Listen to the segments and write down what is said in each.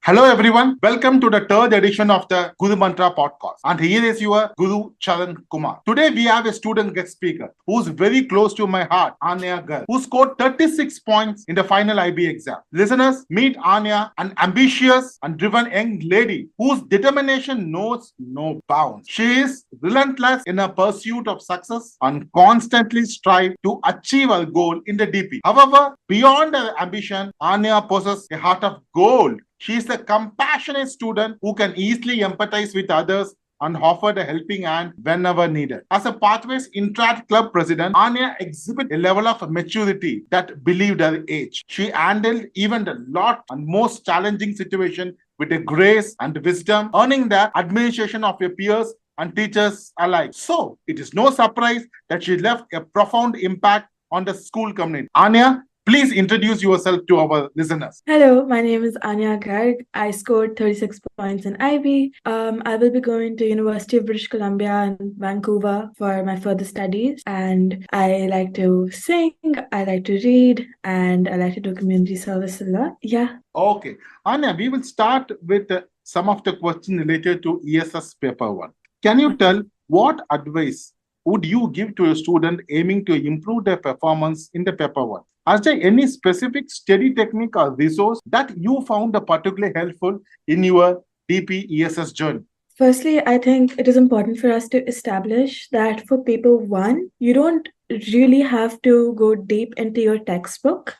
Hello everyone, welcome to the third edition of the Gurumantra podcast. And here is your Guru Charan Kumar. Today we have a student guest speaker who's very close to my heart, Aanya Garg, who scored 36 points in the final IB exam. Listeners, meet Aanya, an ambitious and driven young lady whose determination knows no bounds. She is relentless in her pursuit of success and constantly strives to achieve her goal in the DP. However, beyond her ambition, Aanya possesses a heart of gold. She is a compassionate student who can easily empathize with others and offer a helping hand whenever needed. As a Pathways Interact Club president, Aanya exhibits a level of maturity that believed her age. She handled even the lot and most challenging situation with a grace and wisdom, earning the admiration of her peers and teachers alike. So, it is no surprise that she left a profound impact on the school community. Aanya, please introduce yourself to our listeners. Hello, my name is Aanya Garg. I scored 36 points in IB. I will be going to University of British Columbia in Vancouver for my further studies. And I like to sing, I like to read, and I like to do community service a lot. Yeah. Okay. Anya, we will start with some of the questions related to ESS paper 1. Can you tell what advice would you give to a student aiming to improve their performance in the paper 1? Is there any specific study technique or resource that you found particularly helpful in your DP ESS journey? Firstly, I think it is important for us to establish that for paper 1, you don't really have to go deep into your textbook.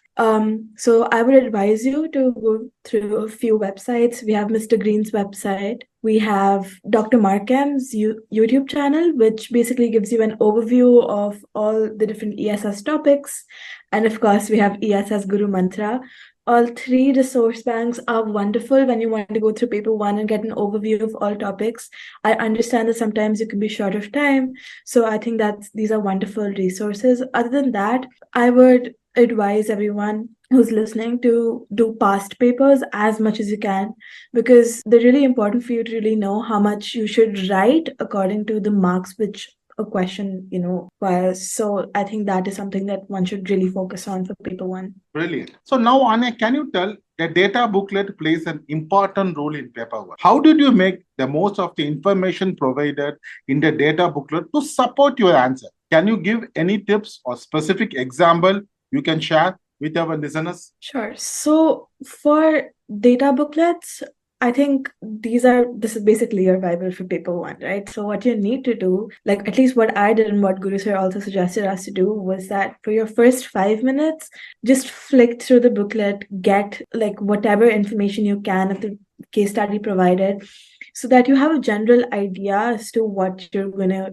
So I would advise you to go through a few websites. We have Mr. Green's website. We have Dr. Markham's YouTube channel, which basically gives you an overview of all the different ESS topics. And of course, we have ESS Gurumantra. All three resource banks are wonderful when you want to go through paper 1 and get an overview of all topics. I understand that sometimes you can be short of time. So I think that these are wonderful resources. Other than that, I would advise everyone who's listening to do past papers as much as you can, because they're really important for you to really know how much you should write according to the marks which a question, requires. So I think that is something that one should really focus on for paper 1. Brilliant. So now, Anya, can you tell the data booklet plays an important role in paper 1? How did you make the most of the information provided in the data booklet to support your answer? Can you give any tips or specific example you can share with our listeners? Sure. So for data booklets, I think this is basically your Bible for paper 1, right? So what you need to do, like at least what I did and what Guru Sir also suggested us to do, was that for your first 5 minutes, just flick through the booklet, get like whatever information you can of the case study provided, so that you have a general idea as to what you're gonna,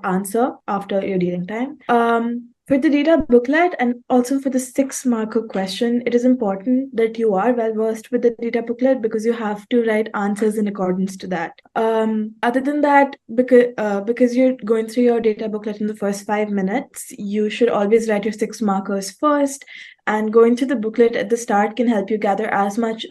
answer after your reading time. For the data booklet and also for the 6-marker question, it is important that you are well versed with the data booklet, because you have to write answers in accordance to that. Other than that, because you're going through your data booklet in the first 5 minutes, you should always write your 6 markers first. And going through the booklet at the start can help you gather as much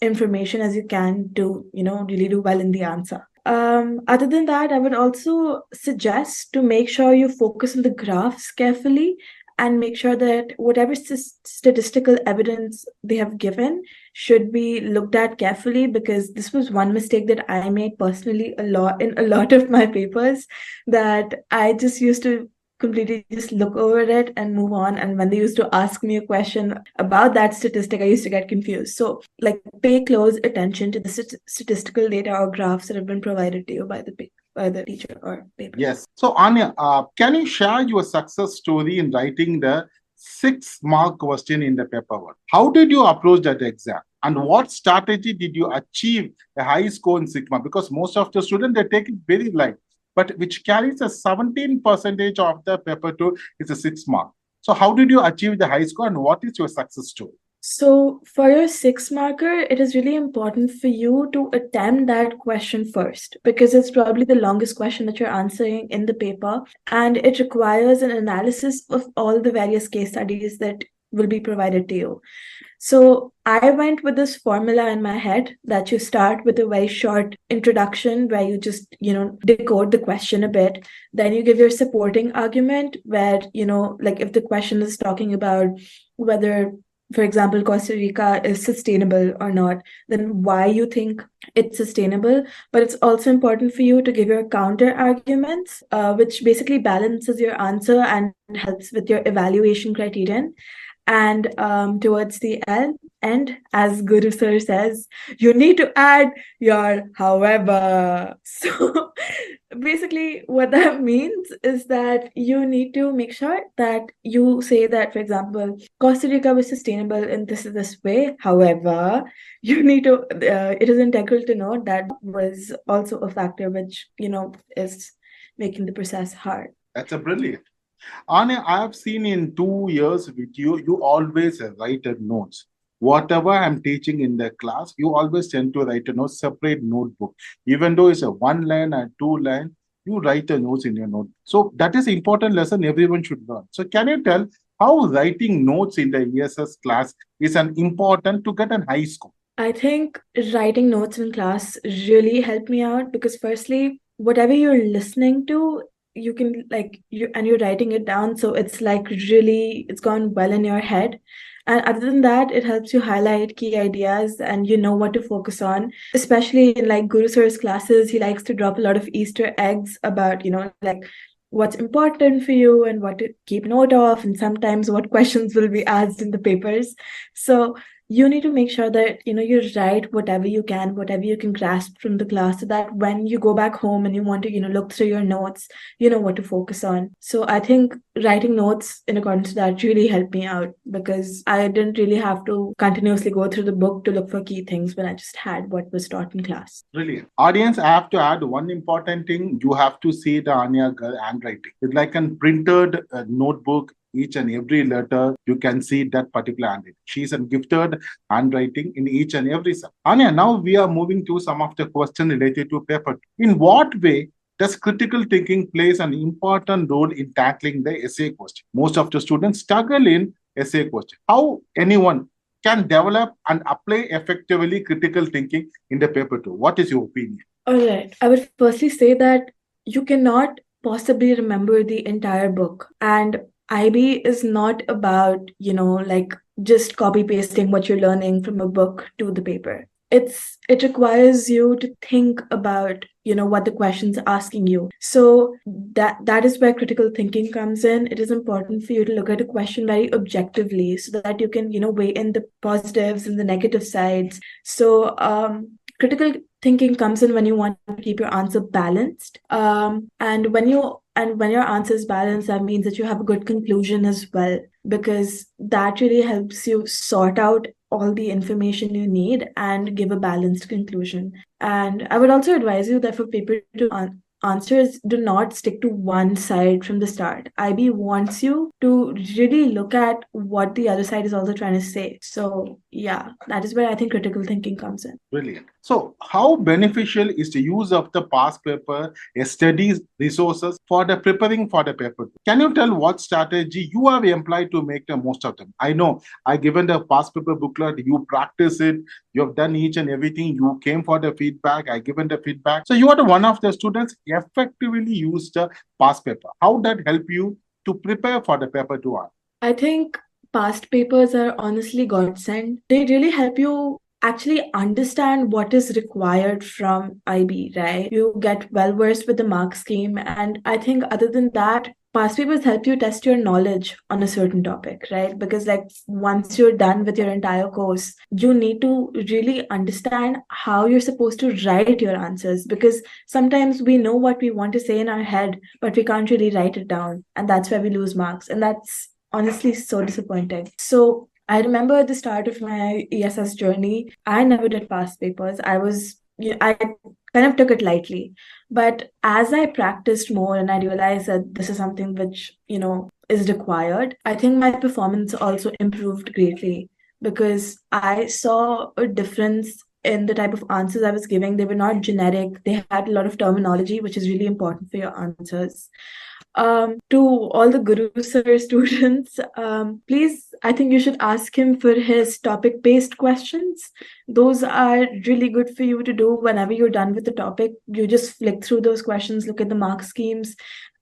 information as you can to, really do well in the answer. Other than that, I would also suggest to make sure you focus on the graphs carefully and make sure that whatever statistical evidence they have given should be looked at carefully, because this was one mistake that I made personally in a lot of my papers, that I just used to completely just look over it and move on. And when they used to ask me a question about that statistic, I used to get confused. So pay close attention to the statistical data or graphs that have been provided to you by the teacher or paper. Yes. So Anya, can you share your success story in writing the 6-mark question in the paper 1? How did you approach that exam? And what strategy did you achieve a high score in 6 marks? Because most of the students, they take it very light, but which carries a 17% of the paper 2 is a 6 mark. So how did you achieve the high score and what is your success story? So for your 6-marker, it is really important for you to attempt that question first, because it's probably the longest question that you're answering in the paper, and it requires an analysis of all the various case studies that will be provided to you. So I went with this formula in my head that you start with a very short introduction where you just, decode the question a bit. Then you give your supporting argument where, if the question is talking about whether for example, Costa Rica is sustainable or not, then why you think it's sustainable. But it's also important for you to give your counter arguments, which basically balances your answer and helps with your evaluation criterion. And towards the end, as Guru Sir says, you need to add your however. So basically, what that means is that you need to make sure that you say that, for example, Costa Rica was sustainable in this way. However, you need to, it is integral to know that was also a factor which, is making the process hard. That's a brilliant. Anya, I have seen in 2 years with you, you always write a notes. Whatever I'm teaching in the class, you always tend to write a note, separate notebook. Even though it's a 1 line and 2 line, you write a notes in your note. So that is important lesson everyone should learn. So can you tell how writing notes in the ESS class is an important to get an high score? I think writing notes in class really helped me out because firstly, whatever you're listening to, you can you're writing it down. So it's like really, it's gone well in your head. And other than that, it helps you highlight key ideas and you know what to focus on. Especially in like Guru Sir's classes, he likes to drop a lot of Easter eggs about, like what's important for you and what to keep note of, and sometimes what questions will be asked in the papers. So you need to make sure that you write whatever you can grasp from the class, so that when you go back home and you want to look through your notes, you know what to focus on. So I think writing notes in accordance to that really helped me out, because I didn't really have to continuously go through the book to look for key things when I just had what was taught in class. Brilliant. Audience, I have to add one important thing. You have to see the Anya Garg handwriting. It's like a printed notebook. Each and every letter, you can see that particular handwriting. She's a gifted handwriting in each and every sub. Anya, now we are moving to some of the questions related to paper. In what way does critical thinking plays an important role in tackling the essay question? Most of the students struggle in essay question. How anyone can develop and apply effectively critical thinking in the paper too? What is your opinion? All right. I would firstly say that you cannot possibly remember the entire book. And IB is not about, like just copy pasting what you're learning from a book to the paper. It requires you to think about, what the question's asking you. So that is where critical thinking comes in. It is important for you to look at a question very objectively so that you can, weigh in the positives and the negative sides. So critical thinking comes in when you want to keep your answer balanced. And when your answer is balanced, that means that you have a good conclusion as well, because that really helps you sort out all the information you need and give a balanced conclusion. And I would also advise you that for paper to answers, do not stick to one side from the start. IB wants you to really look at what the other side is also trying to say. So yeah, that is where I think critical thinking comes in. Brilliant. So how beneficial is the use of the past paper, studies resources for the preparing for the paper? Can you tell what strategy you have employed to make the most of them? I know I given the past paper booklet, you practice it, you have done each and everything, you came for the feedback, I given the feedback. So you are the one of the students effectively used the past paper. How that help you to prepare for the paper 2 hours? I think past papers are honestly godsend. They really help you actually understand what is required from IB, right? You get well versed with the mark scheme. And I think other than that, past papers help you test your knowledge on a certain topic, right? Because like once you're done with your entire course, you need to really understand how you're supposed to write your answers, because sometimes we know what we want to say in our head, but we can't really write it down. And that's where we lose marks. And that's honestly so disappointing. So I remember at the start of my ESS journey, I never did past papers. I kind of took it lightly. But as I practiced more and I realized that this is something which, is required, I think my performance also improved greatly, because I saw a difference in the type of answers I was giving. They were not generic. They had a lot of terminology, which is really important for your answers. To all the Guru Sir students, please, I think you should ask him for his topic-based questions. Those are really good for you to do whenever you're done with the topic. You just flick through those questions, look at the mark schemes,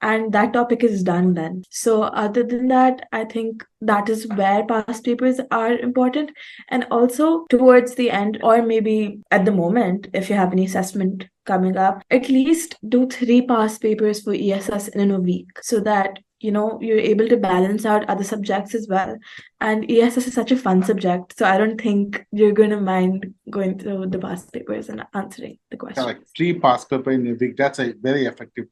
and that topic is done then. So other than that, I think that is where past papers are important. And also towards the end, or maybe at the moment, if you have any assessment coming up, at least do 3 past papers for ESS in a week, so that you're able to balance out other subjects as well. And ESS is such a fun subject, so I don't think you're going to mind going through the past papers and answering the questions. Correct. 3 past paper in a week. That's a very effective.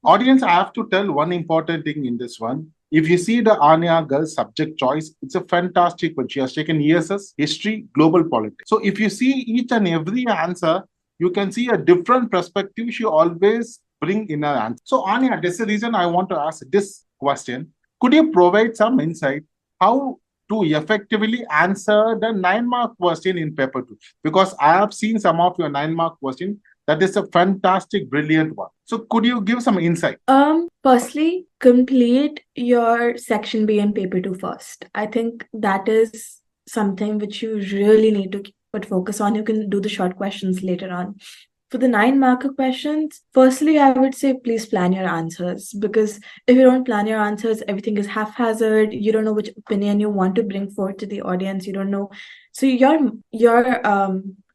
Audience, I have to tell one important thing in this one. If you see the Aanya Garg subject choice, it's a fantastic one. She has taken ESS, history, global politics. So if you see each and every answer, you can see a different perspective she always bring in her answer. So Anya, that's the reason I want to ask this question. Could you provide some insight how to effectively answer the 9-mark question in paper 2? Because I have seen some of your 9-mark question. That is a fantastic, brilliant one. So could you give some insight? Firstly, complete your section B in paper 2 first. I think that is something which you really need to put focus on. You can do the short questions later on. For the 9-marker questions, firstly, I would say please plan your answers, because if you don't plan your answers, everything is haphazard. You don't know which opinion you want to bring forward to the audience. You don't know. So your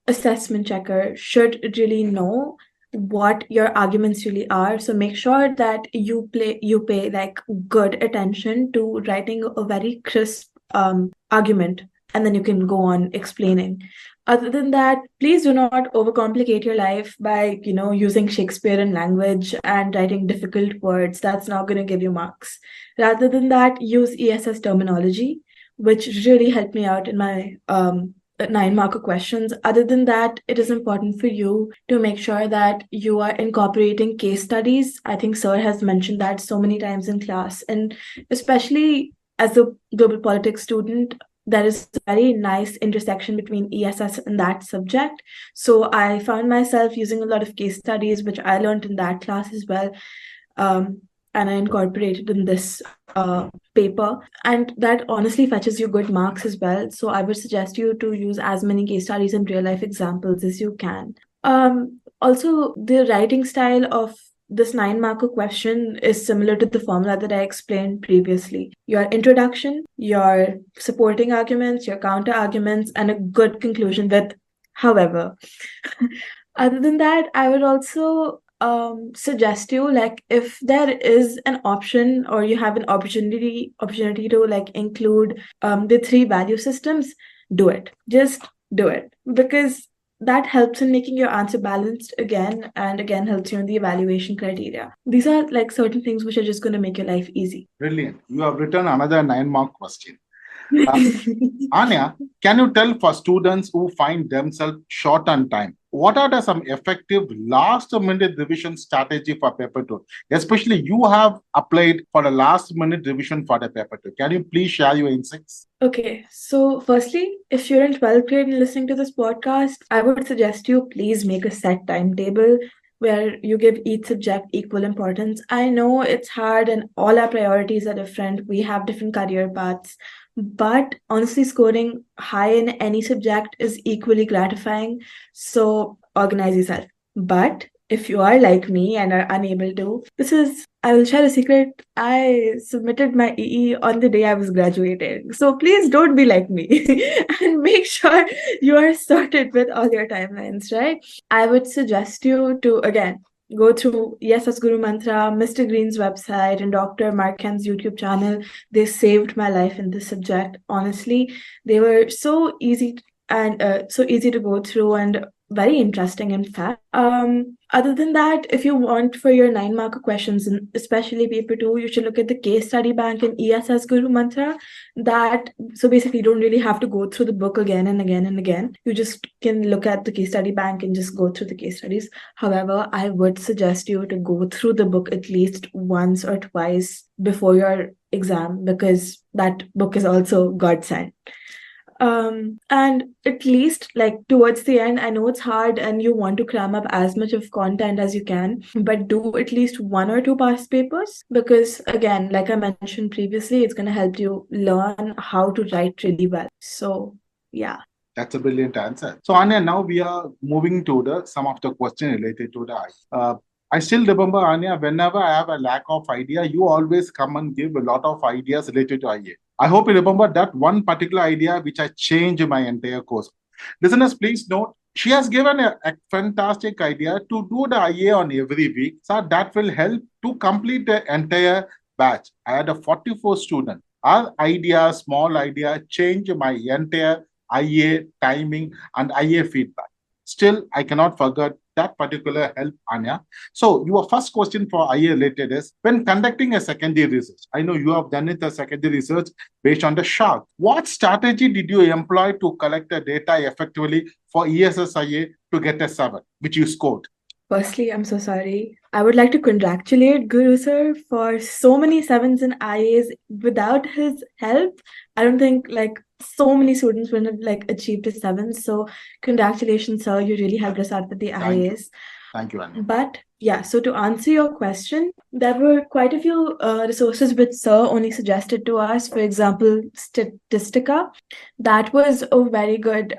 assessment checker should really know what your arguments really are. So make sure that you pay like good attention to writing a very crisp argument, and then you can go on explaining. Other than that, please do not overcomplicate your life by using Shakespearean language and writing difficult words. That's not going to give you marks. Rather than that, use ESS terminology, which really helped me out in my 9-marker questions. Other than that, it is important for you to make sure that you are incorporating case studies. I think Sir has mentioned that so many times in class, and especially as a global politics student, there is a very nice intersection between ESS and that subject. So I found myself using a lot of case studies, which I learned in that class as well. And I incorporated in this paper, and that honestly fetches you good marks as well. So I would suggest you to use as many case studies and real life examples as you can. Also, the writing style of this 9-marker question is similar to the formula that I explained previously. Your introduction, your supporting arguments, your counter arguments, and a good conclusion with however. Other than that, I would also suggest you, like, if there is an option or you have an opportunity to like include the 3 value systems, do it. Just do it, because that helps in making your answer balanced again, and again helps you in the evaluation criteria. These are like certain things which are just going to make your life easy. Brilliant. You have written another 9-mark question. Anya, can you tell for students who find themselves short on time, what are some effective last-minute revision strategy for paper 2? Especially you have applied for the last-minute revision for the paper 2. Can you please share your insights? Okay, so firstly, if you're in 12th grade and listening to this podcast, I would suggest you please make a set timetable where you give each subject equal importance. I know it's hard and all our priorities are different. We have different career paths. But honestly, scoring high in any subject is equally gratifying. So organize yourself. But if you are like me and are unable to, I will share a secret. I submitted my EE on the day I was graduating. So please don't be like me and make sure you are sorted with all your timelines, right? I would suggest you to, again, go through ESS Gurumantra, Mr. Green's website, and Dr. Markhan's YouTube channel. They saved my life in this subject. Honestly, they were so easy to go through and very interesting, in fact. Other than that, if you want for your 9-marker questions, and especially paper 2, you should look at the case study bank in ESS Gurumantra. So basically, you don't really have to go through the book again and again and again. You just can look at the case study bank and just go through the case studies. However, I would suggest you to go through the book at least once or twice before your exam, because that book is also godsend. And at least like towards the end, I know it's hard and you want to cram up as much of content as you can, but do at least 1 or 2 past papers, because again, like I mentioned previously, it's going to help you learn how to write really well. So yeah. That's a brilliant answer. So Anya, now we are moving to some of the questions related to the I still remember, Anya, whenever I have a lack of idea, you always come and give a lot of ideas related to IA. I hope you remember that one particular idea which I changed my entire course. Listeners, please note, she has given a fantastic idea to do the IA on every week. So that will help to complete the entire batch. I had a 44 student. Our idea, small idea, change my entire IA timing and IA feedback. Still, I cannot forget that particular help, Anya. So, your first question for IA related is when conducting a secondary research. I know you have done it as secondary research based on the shark. What strategy did you employ to collect the data effectively for ESSIA to get a 7, which you scored? Firstly, I'm so sorry. I would like to congratulate Guru sir for so many sevens and IAs. Without his help, I don't think like so many students would have like achieved a seven. So congratulations, sir. You really helped us out with the Thank you. IAs. Thank you, Anya. But yeah, so to answer your question, there were quite a few resources which Sir only suggested to us. For example, Statistica. That was a very good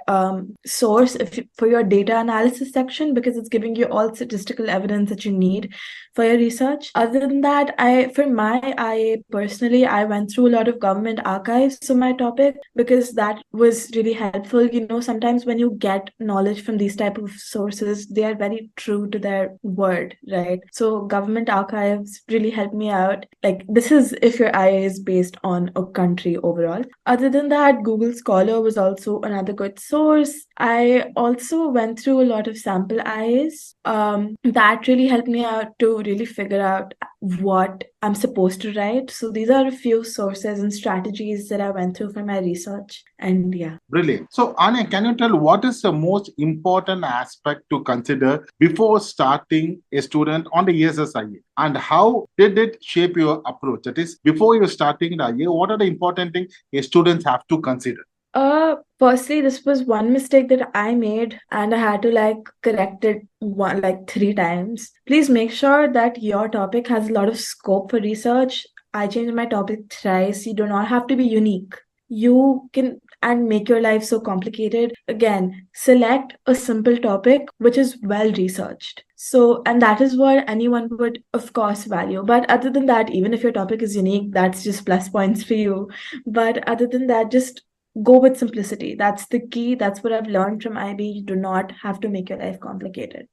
source for your data analysis section because it's giving you all statistical evidence that you need for your research. Other than that, for my IA personally, I went through a lot of government archives for my topic because that was really helpful. You know, sometimes when you get knowledge from these type of sources, they are very true to their word, right? So government archives really helped me out. Like this is if your IA is based on a country overall. Other than that, Google Scholar was also another good source. I also went through a lot of sample IAs. That really helped me out to really figure out what I'm supposed to write. So these are a few sources and strategies that I went through for my research. And yeah. Brilliant. So, Anya, can you tell what is the most important aspect to consider before starting a student on the ESSIA? And how did it shape your approach? That is, before you're starting the IA, what are the important things students have to consider? Firstly, this was one mistake that I made and I had to like correct it like 3 times. Please make sure that your topic has a lot of scope for research. I changed my topic thrice. You do not have to be unique. You can and make your life so complicated. Again, select a simple topic which is well researched. So, and that is what anyone would, of course, value. But other than that, even if your topic is unique, that's just plus points for you. But other than that, just go with simplicity. That's the key. That's what I've learned from IB. You do not have to make your life complicated.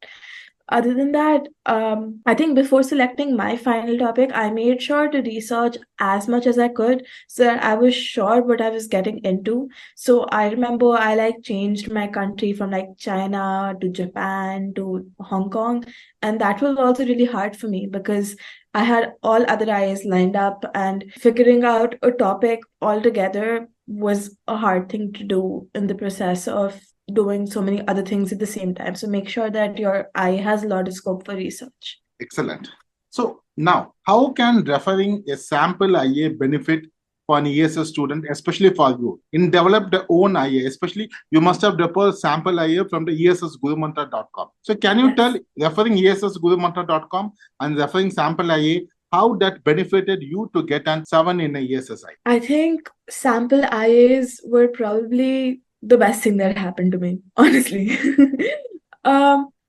Other than that, I think before selecting my final topic, I made sure to research as much as I could so that I was sure what I was getting into. So I remember I like changed my country from like China to Japan to Hong Kong. And that was also really hard for me because I had all other IAs lined up and figuring out a topic altogether was a hard thing to do in the process of doing so many other things at the same time. So make sure that your eye has a lot of scope for research. Excellent. So now, how can referring a sample IA benefit for an ESS student, especially for you, in develop the own IA, especially you must have developed sample IA from the ESSGurumantra.com. So can you tell referring ESSGurumantra.com and referring sample IA, how that benefited you to get an 7 in a ESSI? I think sample IAs were probably the best thing that happened to me, honestly.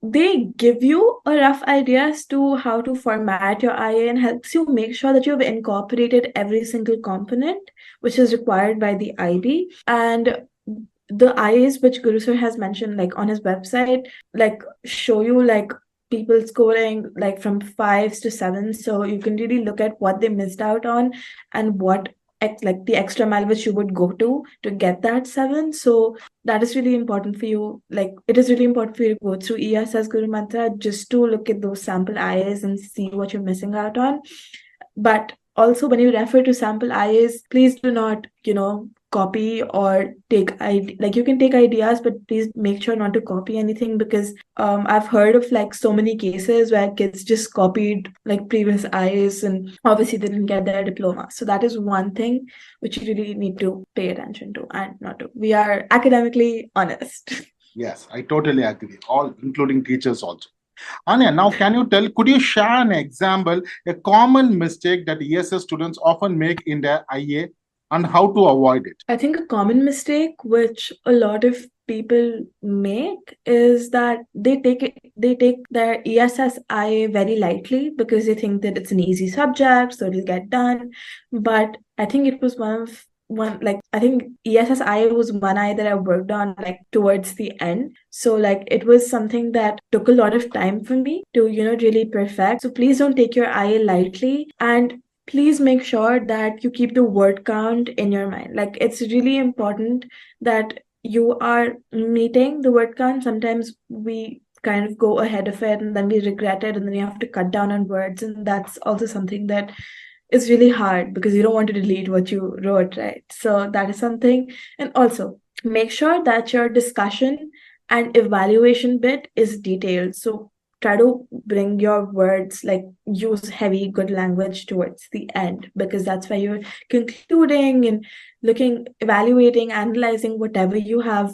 They give you a rough idea as to how to format your IA and helps you make sure that you've incorporated every single component which is required by the IB. And the IAs which Guru Sir has mentioned like on his website, like show you like people scoring like from 5s to 7s. So you can really look at what they missed out on and what like the extra mile which you would go to get that 7. So that is really important for you. Like it is really important for you to go through ESS Guru Mantra just to look at those sample IAs and see what you're missing out on. But also when you refer to sample IAs, please do not, copy or take like you can take ideas, but please make sure not to copy anything because I've heard of like so many cases where kids just copied like previous IAs and obviously they didn't get their diploma. So that is one thing which you really need to pay attention to and not to. We are academically honest. Yes, I totally agree. All, including teachers also. Anya, now could you share an example, a common mistake that ESS students often make in their IA? and how to avoid it? I think a common mistake which a lot of people make is that they take their ESSI very lightly because they think that it's an easy subject, so it'll get done. But I think it was one like I think ESSI was one eye that I worked on like towards the end. So like it was something that took a lot of time for me to, really perfect. So please don't take your eye lightly, and please make sure that you keep the word count in your mind. Like it's really important that you are meeting the word count. Sometimes we kind of go ahead of it and then we regret it and then you have to cut down on words, and that's also something that is really hard because you don't want to delete what you wrote, right? So that is something. And also make sure that your discussion and evaluation bit is detailed. So try to bring your words, like use heavy good language towards the end, because that's where you're concluding and looking, evaluating, analyzing whatever you have,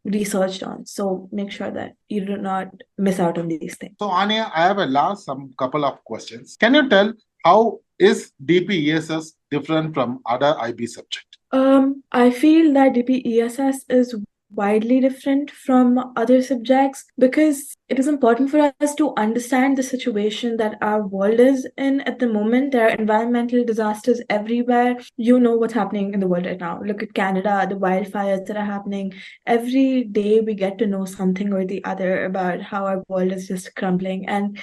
researched on. So make sure that you do not miss out on these things. So, Anya, I have a some couple of questions. Can you tell how is DPESS different from other IB subject? I feel that DPESS is widely different from other subjects because it is important for us to understand the situation that our world is in at the moment. There are environmental disasters everywhere. You know what's happening in the world right now. Look at Canada, the wildfires that are happening. Every day we get to know something or the other about how our world is just crumbling. And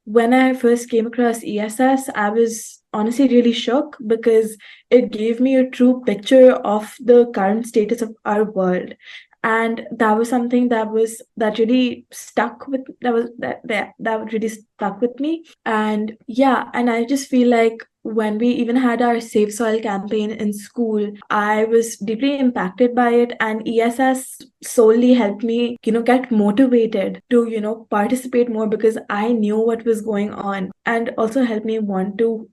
when I first came across ESS, I was honestly really shook because it gave me a true picture of the current status of our world. And that was something that really stuck with that really stuck with me. And yeah, and I just feel like when we even had our Safe Soil campaign in school, I was deeply impacted by it, and ESS solely helped me, get motivated to, participate more because I knew what was going on, and also helped me want to,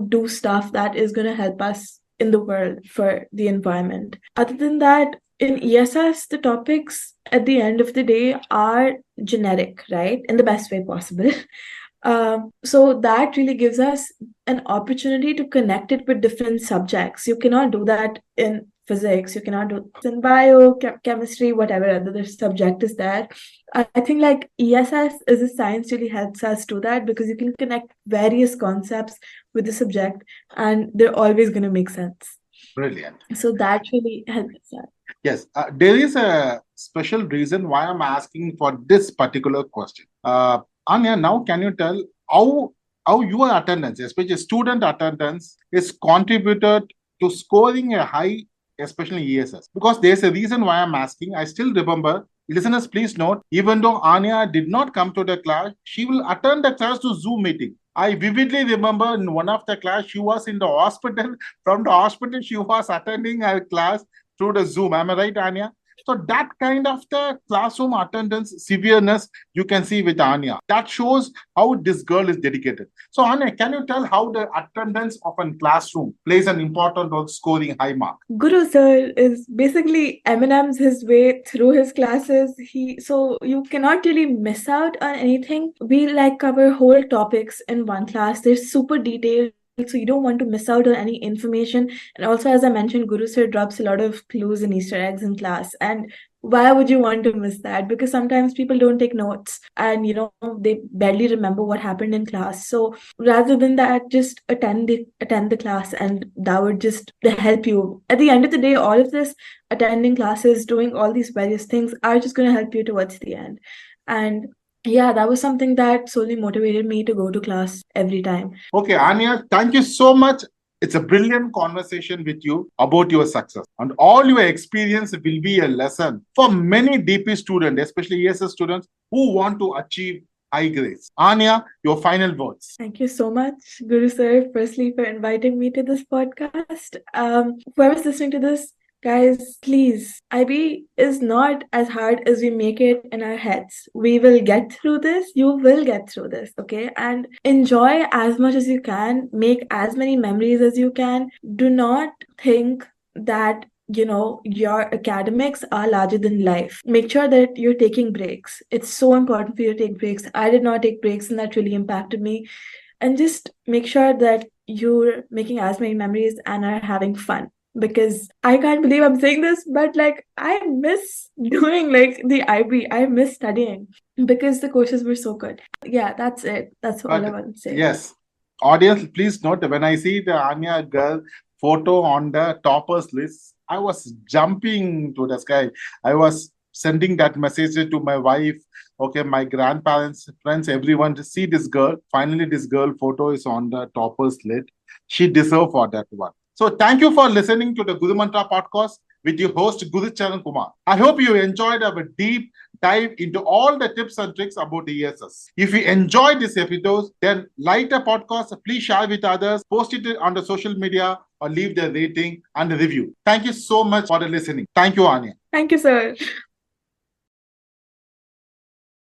do stuff that is going to help us in the world for the environment. Other than that, in ESS, the topics at the end of the day are generic, right? In the best way possible. So that really gives us an opportunity to connect it with different subjects. You cannot do that in physics, you cannot do it in bio, chemistry, whatever other subject is there. I think like ESS as a science really helps us do that because you can connect various concepts with the subject and they're always going to make sense. Brilliant. So that really helps us. Yes, there is a special reason why I'm asking for this particular question. Anya, now can you tell how your attendance, especially student attendance, is contributed to scoring a high, especially ESS? Because there's a reason why I'm asking. I still remember, listeners, please note, even though Anya did not come to the class, she will attend the class to Zoom meeting. I vividly remember in one of the class, she was in the hospital. From the hospital, she was attending her class through the Zoom. Am I right, Anya? So that kind of the classroom attendance severeness you can see with Anya. That shows how this girl is dedicated. So Anya, can you tell how the attendance of a classroom plays an important role scoring high mark? Guru sir is basically Eminem's his way through his classes. So you cannot really miss out on anything. We like cover whole topics in one class. They're super detailed, so you don't want to miss out on any information. And also, as I mentioned, Guru sir drops a lot of clues and Easter eggs in class. And why would you want to miss that? Because sometimes people don't take notes and they barely remember what happened in class. So rather than that, just attend the class, and that would just help you. At the end of the day, all of this attending classes, doing all these various things are just going to help you towards the end. And yeah, that was something that solely motivated me to go to class every time. Okay, Anya, thank you so much. It's a brilliant conversation with you about your success. And all your experience will be a lesson for many DP students, especially ESS students who want to achieve high grades. Anya, your final words. Thank you so much, Guru sir, firstly for inviting me to this podcast. Whoever's listening to this, guys, please, IB is not as hard as we make it in our heads. We will get through this. You will get through this, okay? And enjoy as much as you can. Make as many memories as you can. Do not think that your academics are larger than life. Make sure that you're taking breaks. It's so important for you to take breaks. I did not take breaks, and that really impacted me. And just make sure that you're making as many memories and are having fun. Because I can't believe I'm saying this, but like I miss doing like the IB. I miss studying because the courses were so good. Yeah, that's it. That's all I But want to say. yes, audience, please note when I see the Anya Garg photo on the toppers list, I was jumping to the sky. I was sending that message to my wife, okay, my grandparents, friends, everyone to see this girl. Finally, this girl photo is on the toppers list. She deserved for that one. So thank you for listening to the Guru Mantra podcast with your host Guru Charan Kumar. I hope you enjoyed our deep dive into all the tips and tricks about ESS. If you enjoyed this episode, then like the podcast, please share with others, post it on the social media, or leave the rating and the review. Thank you so much for the listening. Thank you, Anya. Thank you, sir.